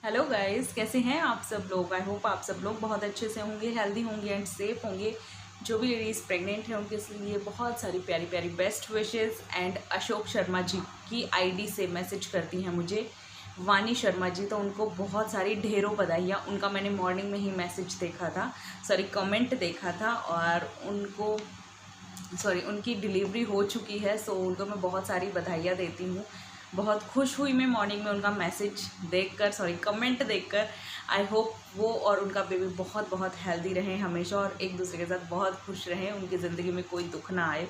Hello guys, कैसे हैं आप सब लोग। आई होप आप सब लोग बहुत अच्छे से होंगे, हेल्दी होंगे एंड सेफ होंगे। जो भी लेडीज़ प्रेग्नेंट हैं उनके लिए बहुत सारी प्यारी प्यारी best wishes. And Ashok Sharma ji की आईडी से मैसेज करती हैं मुझे वानी शर्मा जी, तो उनको बहुत सारी ढेरों बधाइयाँ। उनका मैंने मॉर्निंग में ही मैसेज देखा था, सॉरी कमेंट देखा था, और उनकी डिलीवरी हो चुकी है। सो उनको मैं बहुत सारी बधाइयाँ देती हूँ। बहुत खुश हुई मैं मॉर्निंग में उनका मैसेज देखकर, कमेंट देखकर। आई होप वो और उनका बेबी बहुत बहुत हेल्दी रहें हमेशा और एक दूसरे के साथ बहुत खुश रहें, उनकी ज़िंदगी में कोई दुख ना आए।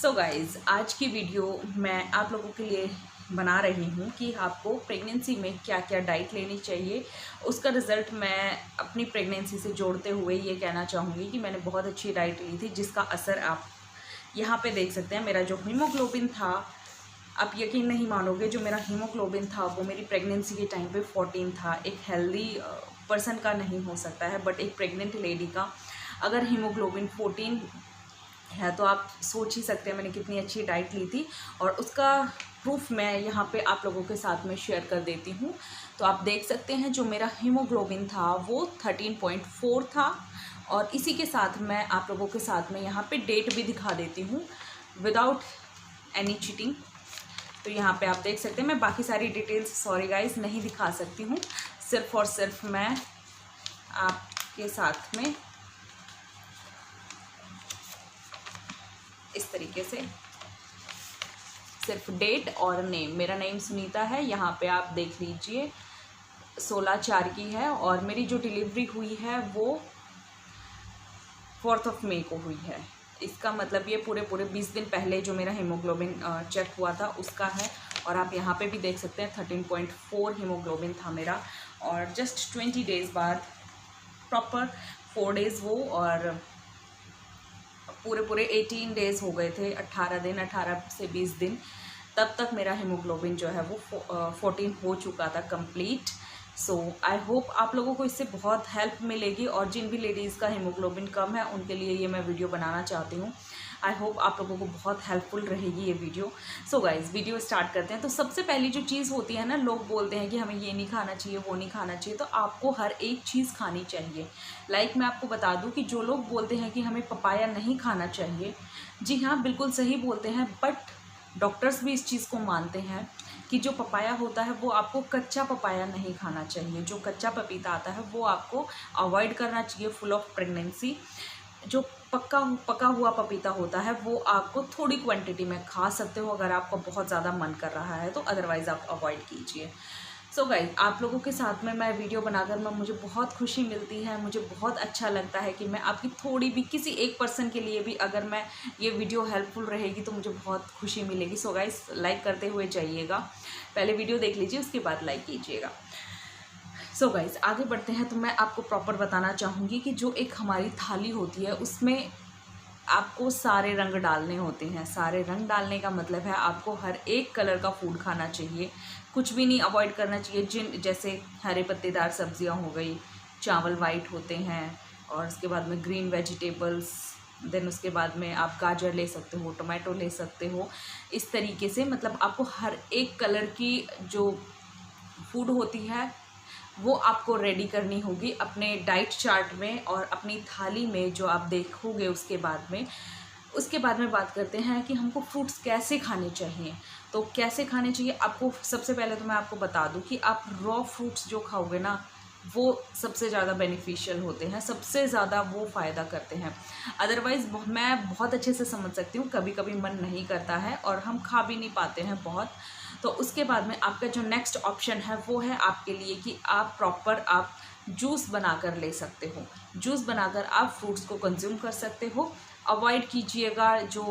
सो गाइज़, आज की वीडियो मैं आप लोगों के लिए बना रही हूँ कि आपको प्रेगनेंसी में क्या क्या डाइट लेनी चाहिए। उसका रिज़ल्ट मैं अपनी प्रेगनेंसी से जोड़ते हुए ये कहना चाहूँगी कि मैंने बहुत अच्छी डाइट ली थी, जिसका असर आप यहाँ पे देख सकते हैं। मेरा जो हीमोग्लोबिन था, आप यकीन नहीं मानोगे, जो मेरा हीमोग्लोबिन था वो मेरी प्रेगनेंसी के टाइम पे 14 था। एक हेल्दी पर्सन का नहीं हो सकता है, बट एक प्रेग्नेंट लेडी का अगर हीमोग्लोबिन 14 है तो आप सोच ही सकते हैं मैंने कितनी अच्छी डाइट ली थी। और उसका प्रूफ मैं यहाँ पे आप लोगों के साथ में शेयर कर देती हूँ। तो आप देख सकते हैं जो मेरा हीमोग्लोबिन था वो 13.4 था। और इसी के साथ मैं आप लोगों के साथ में यहाँ पे डेट भी दिखा देती हूँ विदाउट एनी चीटिंग। तो यहाँ पे आप देख सकते हैं, मैं बाकी सारी डिटेल्स सॉरी गाइस नहीं दिखा सकती हूँ। सिर्फ और सिर्फ मैं आपके साथ में इस तरीके से सिर्फ डेट और नेम, मेरा नेम सुनीता है, यहाँ पे आप देख लीजिए 16/4 की है। और मेरी जो डिलीवरी हुई है वो 4 मई को हुई है। इसका मतलब ये पूरे 20 दिन पहले जो मेरा हीमोग्लोबिन चेक हुआ था उसका है। और आप यहाँ पे भी देख सकते हैं 13.4 हीमोग्लोबिन था मेरा। और जस्ट 20 डेज़ बाद, प्रॉपर 4 डेज़ वो, और पूरे 18 डेज़ हो गए थे, 18 दिन, 18 से 20 दिन, तब तक मेरा हीमोग्लोबिन जो है वो 14 हो चुका था कंप्लीट। सो आई होप आप लोगों को इससे बहुत हेल्प मिलेगी। और जिन भी लेडीज़ का हीमोग्लोबिन कम है उनके लिए ये मैं वीडियो बनाना चाहती हूँ। आई होप आप लोगों को बहुत हेल्पफुल रहेगी ये video. So guys, video start करते हैं। तो सबसे पहली जो चीज़ होती है ना, लोग बोलते हैं कि हमें ये नहीं खाना चाहिए, वो नहीं खाना चाहिए, तो आपको हर एक चीज़ खानी चाहिए। लाइक मैं आपको बता दूं कि जो लोग बोलते हैं कि हमें पपाया नहीं खाना चाहिए, जी हाँ, बिल्कुल सही बोलते हैं। बट डॉक्टर्स भी इस चीज़ को मानते हैं कि जो पपाया होता है वो आपको कच्चा पपाया नहीं खाना चाहिए। जो कच्चा पपीता आता है वो आपको अवॉइड करना चाहिए फुल ऑफ प्रेगनेंसी। जो पका हुआ पपीता होता है वो आपको थोड़ी क्वांटिटी में खा सकते हो अगर आपका बहुत ज़्यादा मन कर रहा है तो, अदरवाइज़ आप अवॉइड कीजिए। सो गाइज, आप लोगों के साथ में मैं वीडियो बनाकर मुझे बहुत खुशी मिलती है। मुझे बहुत अच्छा लगता है कि मैं आपकी थोड़ी भी, किसी एक पर्सन के लिए भी अगर मैं ये वीडियो हेल्पफुल रहेगी तो मुझे बहुत खुशी मिलेगी। सो गाइज, लाइक करते हुए जाइएगा, पहले वीडियो देख लीजिए उसके बाद लाइक कीजिएगा। सो गाइज, आगे बढ़ते हैं। तो मैं आपको प्रॉपर बताना चाहूँगी कि जो एक हमारी थाली होती है उसमें आपको सारे रंग डालने होते हैं। सारे रंग डालने का मतलब है आपको हर एक कलर का फूड खाना चाहिए, कुछ भी नहीं अवॉइड करना चाहिए। जैसे हरे पत्तेदार सब्जियां हो गई, चावल वाइट होते हैं, और उसके बाद में ग्रीन वेजिटेबल्स, देन उसके बाद में आप गाजर ले सकते हो, टमाटो ले सकते हो। इस तरीके से मतलब आपको हर एक कलर की जो फूड होती है वो आपको रेडी करनी होगी अपने डाइट चार्ट में और अपनी थाली में, जो आप देखोगे उसके बाद में बात करते हैं कि हमको फ्रूट्स कैसे खाने चाहिए। तो कैसे खाने चाहिए आपको, सबसे पहले तो मैं आपको बता दूं कि आप रॉ फ्रूट्स जो खाओगे ना वो सबसे ज़्यादा बेनिफिशियल होते हैं, सबसे ज़्यादा वो फ़ायदा करते हैं। अदरवाइज़ मैं बहुत अच्छे से समझ सकती हूँ, कभी कभी मन नहीं करता है और हम खा भी नहीं पाते हैं बहुत। तो उसके बाद में आपका जो नेक्स्ट ऑप्शन है वो है आपके लिए कि आप प्रॉपर आप जूस बनाकर ले सकते हो। जूस बनाकर आप फ्रूट्स को कंज्यूम कर सकते हो। अवॉइड कीजिएगा जो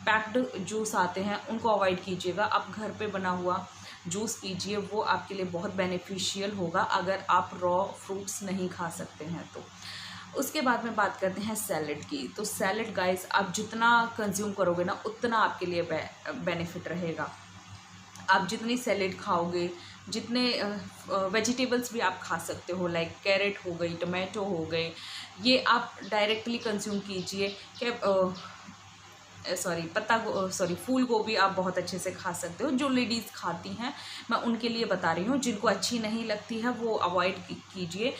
पैक्ड जूस आते हैं उनको अवॉइड कीजिएगा। आप घर पे बना हुआ जूस पीजिए, वो आपके लिए बहुत बेनिफिशियल होगा अगर आप रॉ फ्रूट्स नहीं खा सकते हैं तो। उसके बाद में बात करते हैं सैलेड की। तो सैलेड गाइस, आप जितना कंज्यूम करोगे ना उतना आपके लिए बेनिफिट रहेगा। आप जितनी सैलेड खाओगे, जितने वेजिटेबल्स भी आप खा सकते हो, लाइक कैरेट हो गई, टमाटो हो गए, ये आप डायरेक्टली कंज्यूम कीजिए। फूल गोभी आप बहुत अच्छे से खा सकते हो। जो लेडीज़ खाती हैं मैं उनके लिए बता रही हूँ, जिनको अच्छी नहीं लगती है वो अवॉइड कीजिए।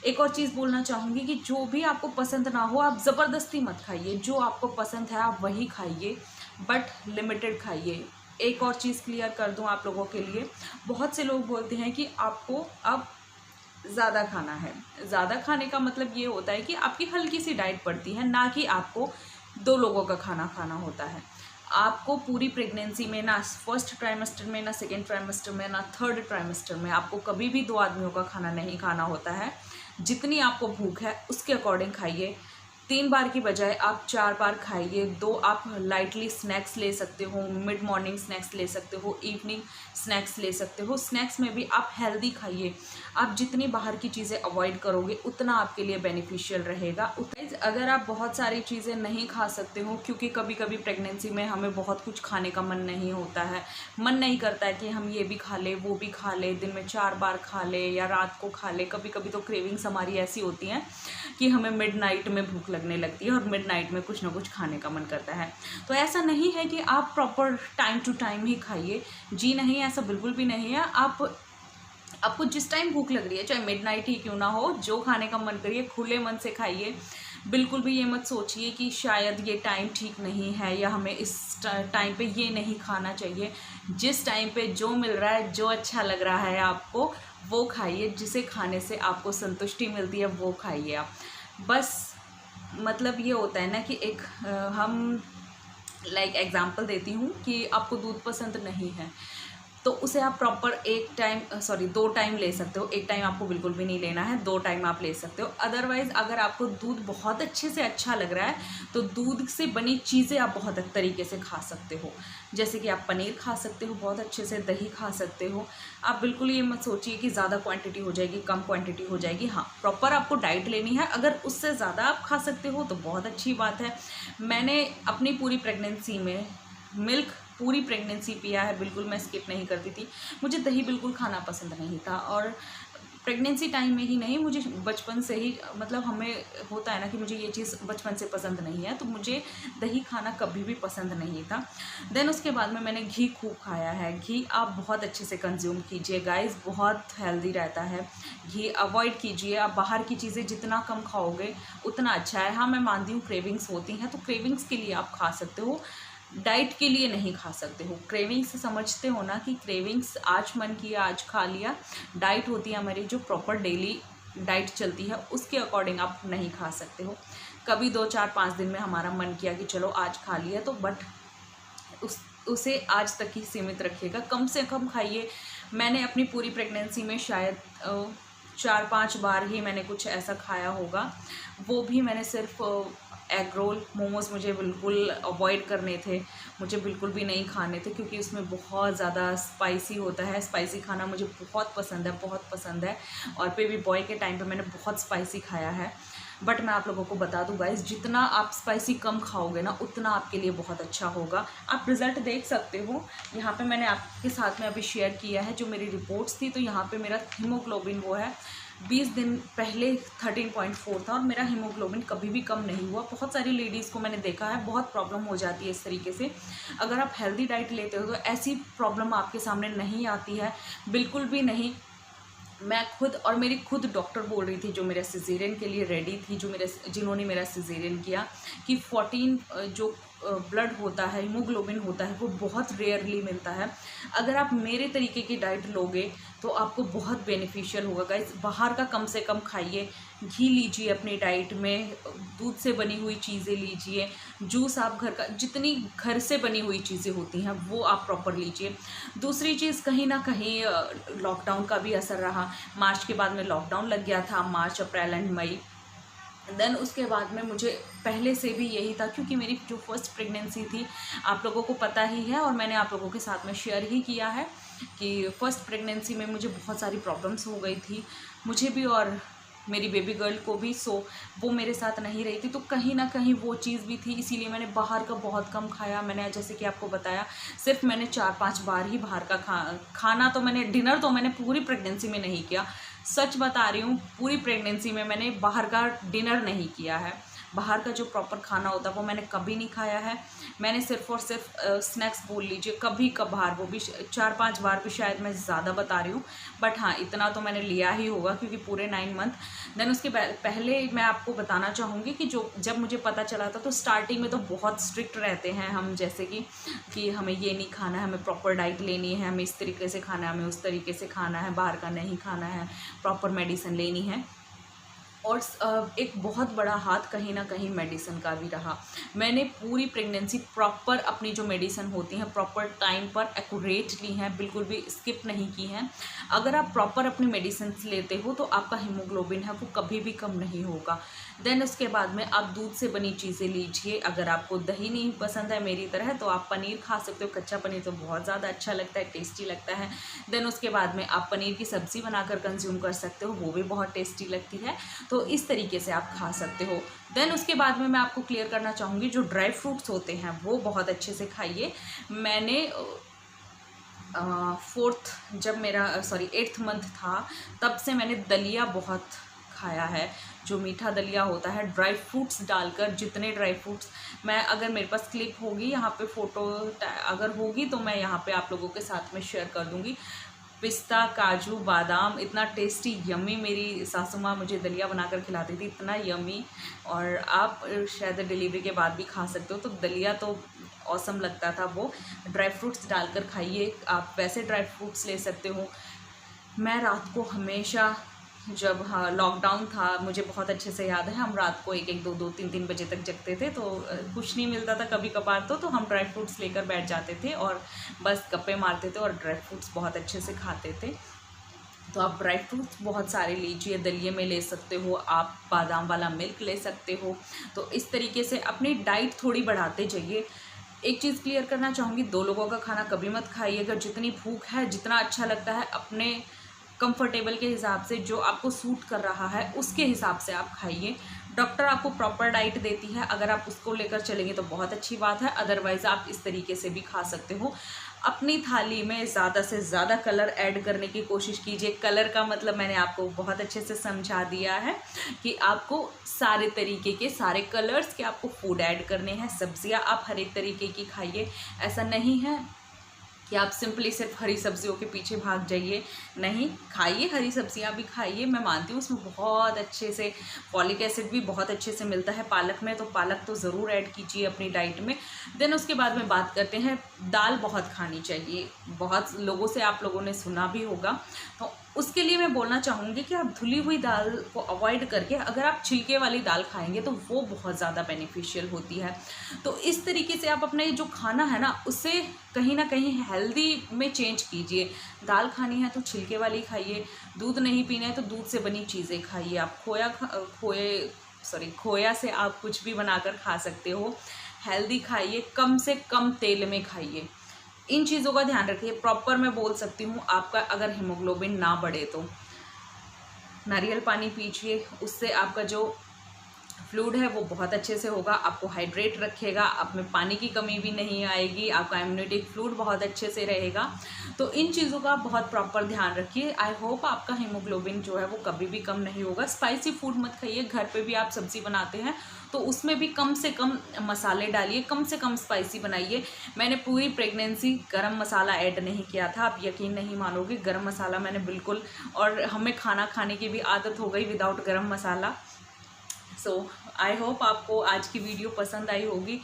एक और चीज़ बोलना चाहूँगी कि जो भी आपको पसंद ना हो आप ज़बरदस्ती मत खाइए, जो आपको पसंद है आप वही खाइए, बट लिमिटेड खाइए। एक और चीज़ क्लियर कर दूँ आप लोगों के लिए, बहुत से लोग बोलते हैं कि आपको अब ज़्यादा खाना है। ज़्यादा खाने का मतलब ये होता है कि आपकी हल्की सी डाइट पड़ती है, ना कि आपको 2 लोगों का खाना खाना होता है। आपको पूरी प्रेगनेंसी में, ना फर्स्ट ट्राइमेस्टर में, ना सेकेंड ट्राइमेस्टर में, ना थर्ड ट्राइमेस्टर में आपको कभी भी 2 आदमियों का खाना नहीं खाना होता है। जितनी आपको भूख है उसके अकॉर्डिंग खाइए। 3 बार की बजाय आप 4 बार खाइए। 2 आप लाइटली स्नैक्स ले सकते हो, मिड मॉर्निंग स्नैक्स ले सकते हो, इवनिंग स्नैक्स ले सकते हो। स्नैक्स में भी आप हेल्दी खाइए। आप जितनी बाहर की चीज़ें अवॉइड करोगे उतना आपके लिए बेनिफिशियल रहेगा। अगर आप बहुत सारी चीज़ें नहीं खा सकते हो, क्योंकि कभी कभी प्रेगनेंसी में हमें बहुत कुछ खाने का मन नहीं होता है, मन नहीं करता है कि हम ये भी खा ले वो भी खा ले, दिन में 4 बार खा ले या रात को खा ले। कभी कभी तो क्रेविंग्स हमारी ऐसी होती हैं कि हमें मिडनाइट में भूख लगने लगती है और मिडनाइट में कुछ ना कुछ खाने का मन करता है। तो ऐसा नहीं है कि आप प्रॉपर टाइम टू टाइम ही खाइए, जी नहीं, ऐसा बिल्कुल भी नहीं है। आपको जिस टाइम भूख लग रही है, चाहे मिडनाइट ही क्यों ना हो, जो खाने का मन करिए खुले मन से खाइए। बिल्कुल भी ये मत सोचिए कि शायद ये टाइम ठीक नहीं है या हमें इस टाइम पे ये नहीं खाना चाहिए। जिस टाइम पे जो मिल रहा है, जो अच्छा लग रहा है आपको, वो खाइए। जिसे खाने से आपको संतुष्टि मिलती है वो खाइए आप। बस मतलब ये होता है ना कि एक हम एग्जांपल देती हूँ कि आपको दूध पसंद नहीं है तो उसे आप प्रॉपर 2 टाइम ले सकते हो। 1 टाइम आपको बिल्कुल भी नहीं लेना है, 2 टाइम आप ले सकते हो। अदरवाइज़ अगर आपको दूध बहुत अच्छे से अच्छा लग रहा है तो दूध से बनी चीज़ें आप बहुत तरीके से खा सकते हो। जैसे कि आप पनीर खा सकते हो बहुत अच्छे से, दही खा सकते हो। आप बिल्कुल ये मत सोचिए कि ज़्यादा क्वांटिटी हो जाएगी, कम क्वांटिटी हो जाएगी। हाँ, प्रॉपर आपको डाइट लेनी है। अगर उससे ज़्यादा आप खा सकते हो तो बहुत अच्छी बात है। मैंने अपनी पूरी प्रेगनेंसी में मिल्क पूरी प्रेगनेंसी पिया है, बिल्कुल मैं स्किप नहीं करती थी। मुझे दही बिल्कुल खाना पसंद नहीं था, और प्रेगनेंसी टाइम में ही नहीं, मुझे बचपन से ही, मतलब हमें होता है ना कि मुझे ये चीज़ बचपन से पसंद नहीं है, तो मुझे दही खाना कभी भी पसंद नहीं था। देन उसके बाद में मैंने घी खूब खाया है। घी आप बहुत अच्छे से कंज्यूम कीजिए गाइस, बहुत हेल्दी रहता है। घी अवॉइड कीजिए। आप बाहर की चीज़ें जितना कम खाओगे उतना अच्छा है। हाँ, मैं मानती हूँ क्रेविंग्स होती हैं, तो क्रेविंग्स के लिए आप खा सकते हो, डाइट के लिए नहीं खा सकते हो। क्रेविंग्स समझते हो ना कि क्रेविंग्स आज मन किया आज खा लिया। डाइट होती है हमारी जो प्रॉपर डेली डाइट चलती है, उसके अकॉर्डिंग आप नहीं खा सकते हो। कभी 2 4 5 दिन में हमारा मन किया कि चलो आज खा लिया, तो बट उसे आज तक ही सीमित रखिएगा, कम से कम खाइए। मैंने अपनी पूरी प्रेगनेंसी में शायद 4-5 बार ही मैंने कुछ ऐसा खाया होगा, वो भी मैंने सिर्फ एग रोल, मोमोज़ मुझे बिल्कुल अवॉइड करने थे, मुझे बिल्कुल भी नहीं खाने थे, क्योंकि उसमें बहुत ज़्यादा स्पाइसी होता है। स्पाइसी खाना मुझे बहुत पसंद है, बहुत पसंद है, और बेबी बॉय के टाइम पे मैंने बहुत स्पाइसी खाया है। बट मैं आप लोगों को बता दूं गाइस, जितना आप स्पाइसी कम खाओगे ना उतना आपके लिए बहुत अच्छा होगा। आप रिज़ल्ट देख सकते हो, यहाँ पे मैंने आपके साथ में अभी शेयर किया है जो मेरी रिपोर्ट्स थी। तो यहाँ पे मेरा हीमोग्लोबिन वो है 20 दिन पहले 13.4 था, और मेरा हीमोग्लोबिन कभी भी कम नहीं हुआ। बहुत सारी लेडीज़ को मैंने देखा है बहुत प्रॉब्लम हो जाती है इस तरीके से। अगर आप हेल्दी डाइट लेते हो तो ऐसी प्रॉब्लम आपके सामने नहीं आती है, बिल्कुल भी नहीं। मैं खुद, और मेरी खुद डॉक्टर बोल रही थी जो मेरे सिजेरियन के लिए रेडी थी, जिन्होंने मेरा सिजेरियन किया, कि 14 जो ब्लड होता है, हीमोग्लोबिन होता है, वो बहुत रेयरली मिलता है। अगर आप मेरे तरीके की डाइट लोगे तो आपको बहुत बेनिफिशियल होगा गाइस। बाहर का कम से कम खाइए, घी लीजिए अपनी डाइट में, दूध से बनी हुई चीज़ें लीजिए, जूस आप घर का, जितनी घर से बनी हुई चीज़ें होती हैं वो आप प्रॉपर लीजिए। दूसरी चीज़, कहीं ना कहीं लॉकडाउन का भी असर रहा। मार्च के बाद में लॉकडाउन लग गया था, मार्च अप्रैल एंड मई। देन उसके बाद में मुझे पहले से भी यही था, क्योंकि मेरी जो फर्स्ट प्रेगनेंसी थी आप लोगों को पता ही है, और मैंने आप लोगों के साथ में शेयर ही किया है कि फर्स्ट प्रेगनेंसी में मुझे बहुत सारी प्रॉब्लम्स हो गई थी, मुझे भी और मेरी बेबी गर्ल को भी। सो वो मेरे साथ नहीं रही थी, तो कहीं ना कहीं वो चीज़ भी थी, इसीलिए मैंने बाहर का बहुत कम खाया। मैंने जैसे कि आपको बताया, सिर्फ मैंने 4-5 बार ही बाहर का खाना तो मैंने, डिनर तो मैंने पूरी प्रेगनेंसी में नहीं किया। सच बता रही हूँ, पूरी प्रेगनेंसी में मैंने बाहर का डिनर नहीं किया है। बाहर का जो प्रॉपर खाना होता है वो मैंने कभी नहीं खाया है। मैंने सिर्फ और सिर्फ स्नैक्स बोल लीजिए कभी कभार, वो भी 4-5 बार भी शायद मैं ज़्यादा बता रही हूँ, बट हाँ इतना तो मैंने लिया ही होगा क्योंकि पूरे 9 मंथ। देन उसके पहले मैं आपको बताना चाहूँगी कि जब मुझे पता चला था तो स्टार्टिंग में तो बहुत स्ट्रिक्ट रहते हैं हम, जैसे कि हमें ये नहीं खाना है, हमें प्रॉपर डाइट लेनी है, हमें इस तरीके से खाना है, हमें उस तरीके से खाना है, बाहर का नहीं खाना है, प्रॉपर मेडिसिन लेनी है। और एक बहुत बड़ा हाथ कहीं ना कहीं मेडिसिन का भी रहा। मैंने पूरी प्रेगनेंसी प्रॉपर अपनी जो मेडिसिन होती हैं प्रॉपर टाइम पर एक्यूरेट ली हैं, बिल्कुल भी स्किप नहीं की हैं। अगर आप प्रॉपर अपनी मेडिसिन लेते हो तो आपका हीमोग्लोबिन है वो कभी भी कम नहीं होगा। देन उसके बाद में आप दूध से बनी चीज़ें लीजिए। अगर आपको दही नहीं पसंद है मेरी तरह तो आप पनीर खा सकते हो, कच्चा पनीर तो बहुत ज़्यादा अच्छा लगता है, टेस्टी लगता है। देन उसके बाद में आप पनीर की सब्ज़ी बनाकर कंज्यूम कर सकते हो, वो भी बहुत टेस्टी लगती है। तो इस तरीके से आप खा सकते हो। देन उसके बाद में मैं आपको क्लियर करना चाहूँगी जो ड्राई फ्रूट्स होते हैं वो बहुत अच्छे से खाइए। मैंने 8th मंथ था तब से मैंने दलिया बहुत खाया है, जो मीठा दलिया होता है ड्राई फ्रूट्स डालकर। जितने ड्राई फ्रूट्स मैं, अगर मेरे पास क्लिप होगी यहाँ पे, फ़ोटो अगर होगी तो मैं यहाँ पे आप लोगों के साथ में शेयर कर दूँगी। पिस्ता, काजू, बादाम, इतना टेस्टी यमी मेरी सासू माँ मुझे दलिया बनाकर खिलाती थी, इतना यमी। और आप शायद डिलीवरी के बाद भी खा सकते हो। तो दलिया तो ऑसम लगता था वो। ड्राई फ्रूट्स डालकर खाइए। आप वैसे ड्राई फ्रूट्स ले सकते हो। मैं रात को हमेशा, जब हाँ लॉकडाउन था, मुझे बहुत अच्छे से याद है, हम रात को 1-1, 2-2, 3-3 बजे तक जगते थे। तो कुछ नहीं मिलता था कभी कभार तो हम ड्राई फ्रूट्स लेकर बैठ जाते थे और बस गप्पे मारते थे और ड्राई फ्रूट्स बहुत अच्छे से खाते थे। तो आप ड्राई फ्रूट्स बहुत सारे लीजिए, दलिये में ले सकते हो, आप बादाम वाला मिल्क ले सकते हो। तो इस तरीके से अपनी डाइट थोड़ी बढ़ाते जाइए। एक चीज़ क्लियर करना चाहूँगी, 2 लोगों का खाना कभी मत खाइए। अगर जितनी भूख है, जितना अच्छा लगता है, अपने कंफर्टेबल के हिसाब से, जो आपको सूट कर रहा है उसके हिसाब से आप खाइए। डॉक्टर आपको प्रॉपर डाइट देती है, अगर आप उसको लेकर चलेंगे तो बहुत अच्छी बात है, अदरवाइज़ आप इस तरीके से भी खा सकते हो। अपनी थाली में ज़्यादा से ज़्यादा कलर ऐड करने की कोशिश कीजिए। कलर का मतलब मैंने आपको बहुत अच्छे से समझा दिया है कि आपको सारे तरीके के, सारे कलर्स के आपको फूड ऐड करने हैं। सब्जियां आप हर एक तरीके की खाइए। ऐसा नहीं है कि आप सिंपली सिर्फ हरी सब्जियों के पीछे भाग जाइए, नहीं, खाइए, हरी सब्जियां भी खाइए। मैं मानती हूँ उसमें बहुत अच्छे से फॉलिक एसिड भी बहुत अच्छे से मिलता है पालक में, तो पालक तो ज़रूर ऐड कीजिए अपनी डाइट में। देन उसके बाद में बात करते हैं, दाल बहुत खानी चाहिए। बहुत लोगों से आप लोगों ने सुना भी होगा, तो उसके लिए मैं बोलना चाहूँगी कि आप धुली हुई दाल को अवॉइड करके अगर आप छिलके वाली दाल खाएंगे तो वो बहुत ज़्यादा बेनिफिशियल होती है। तो इस तरीके से आप अपना ये जो खाना है ना, उसे कहीं ना कहीं हेल्दी में चेंज कीजिए। दाल खानी है तो छिलके वाली खाइए, दूध नहीं पीना है तो दूध से बनी चीज़ें खाइए। आप खोया से आप कुछ भी बनाकर खा सकते हो। हेल्दी खाइए, कम से कम तेल में खाइए। इन चीज़ों का ध्यान रखिए। प्रॉपर मैं बोल सकती हूँ, आपका अगर हीमोग्लोबिन ना बढ़े तो नारियल पानी पीजिए, उससे आपका जो फ्लूइड है वो बहुत अच्छे से होगा, आपको हाइड्रेट रखेगा, आप में पानी की कमी भी नहीं आएगी, आपका इम्यूनिटी फ्लूइड बहुत अच्छे से रहेगा। तो इन चीज़ों का बहुत प्रॉपर ध्यान रखिए। आई होप आपका हीमोग्लोबिन जो है वो कभी भी कम नहीं होगा। स्पाइसी फूड मत खाइए। घर पे भी आप सब्ज़ी बनाते हैं तो उसमें भी कम से कम मसाले डालिए, कम से कम स्पाइसी बनाइए। मैंने पूरी प्रेगनेंसी गरम मसाला ऐड नहीं किया था, आप यकीन नहीं मानोगे, गरम मसाला मैंने बिल्कुल, और हमें खाना खाने की भी आदत हो गई विदाउट गरम मसाला। सो आई होप आपको आज की वीडियो पसंद आई होगी,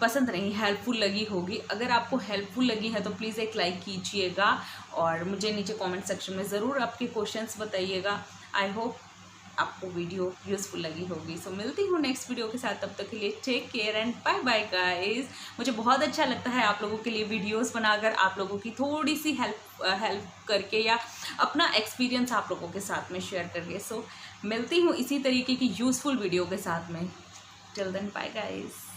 पसंद नहीं, हेल्पफुल लगी होगी। अगर आपको हेल्पफुल लगी है तो प्लीज़ एक लाइक कीजिएगा और मुझे नीचे कमेंट सेक्शन में ज़रूर आपके क्वेश्चंस बताइएगा। आई होप आपको वीडियो यूज़फुल लगी होगी। सो मिलती हूँ नेक्स्ट वीडियो के साथ, तब तक के लिए take care and bye bye guys. मुझे बहुत अच्छा लगता है आप लोगों के लिए वीडियोस बनाकर, आप लोगों की थोड़ी सी हेल्प करके या अपना एक्सपीरियंस आप लोगों के साथ में शेयर करके। सो मिलती हूँ इसी तरीके की यूज़फुल वीडियो के साथ में। Till then bye guys.